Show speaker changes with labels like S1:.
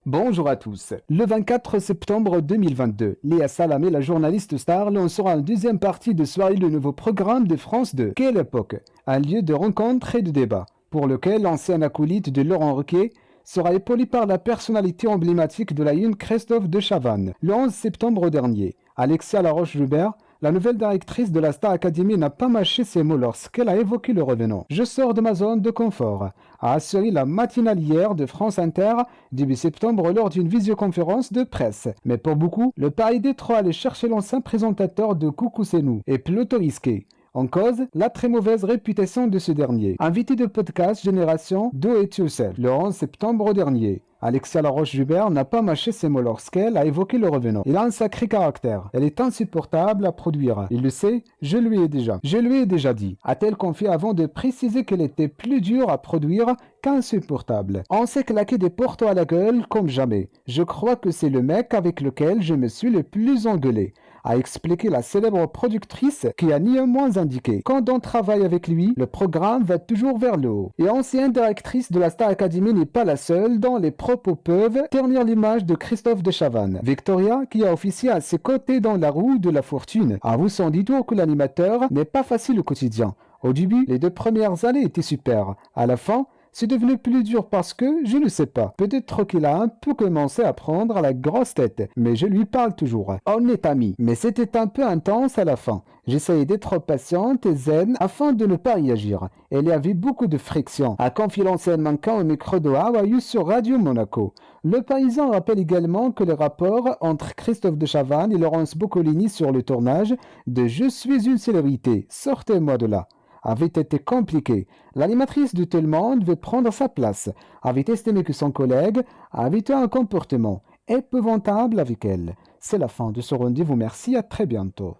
S1: Bonjour à tous. Le 24 septembre 2022, Léa Salamé, la journaliste star, lancera une deuxième partie de soirée le nouveau programme de France 2. Quelle époque? Un lieu de rencontre et de débat, pour lequel l'ancien acolyte de Laurent Ruquier sera épaulé par la personnalité emblématique de la Une, Christophe de Chavannes. Le 11 septembre dernier, Alexia Laroche-Joubert, la nouvelle directrice de la Star Academy, n'a pas mâché ses mots lorsqu'elle a évoqué le revenant. Je sors de ma zone de confort, a assuré la matinale hier de France Inter début septembre lors d'une visioconférence de presse. Mais pour beaucoup, le pari des trois allait chercher l'ancien présentateur de Coucou c'est nous est plutôt risqué. En cause, la très mauvaise réputation de ce dernier. Invité de podcast Génération Do It Yourself le 11 septembre dernier, Alexia Laroche-Joubert n'a pas mâché ses mots lorsqu'elle a évoqué le revenant. Il a un sacré caractère. Elle est insupportable à produire. Il le sait, je lui ai déjà dit. A-t-elle confié avant de préciser qu'elle était plus dure à produire qu'insupportable. On s'est claqué des portos à la gueule comme jamais. Je crois que c'est le mec avec lequel je me suis le plus engueulé, a expliqué la célèbre productrice qui a ni un moins indiqué. Quand on travaille avec lui, le programme va toujours vers le haut. Et ancienne directrice de la Star Academy n'est pas la seule dont les propos peuvent ternir l'image de Christophe de Chavannes. Victoria, qui a officié à ses côtés dans la roue de la fortune, avoue sans détour que l'animateur n'est pas facile au quotidien. Au début, les 2 premières années étaient super. À la fin, c'est devenu plus dur parce que, je ne sais pas, peut-être qu'il a un peu commencé à prendre la grosse tête, mais je lui parle toujours. On est amis, mais c'était un peu intense à la fin. J'essayais d'être patiente et zen afin de ne pas réagir. Il y avait beaucoup de friction, a confié l'ancien manquant au micro de Hawaii sur Radio Monaco. Le paysan rappelle également que les rapports entre Christophe de Chavannes et Laurence Boccolini sur le tournage de Je suis une célébrité, sortez-moi de là, avait été compliqué. L'animatrice de Tout le monde veut prendre sa place, avait estimé que son collègue avait eu un comportement épouvantable avec elle. C'est la fin de ce rendez-vous, merci, à très bientôt.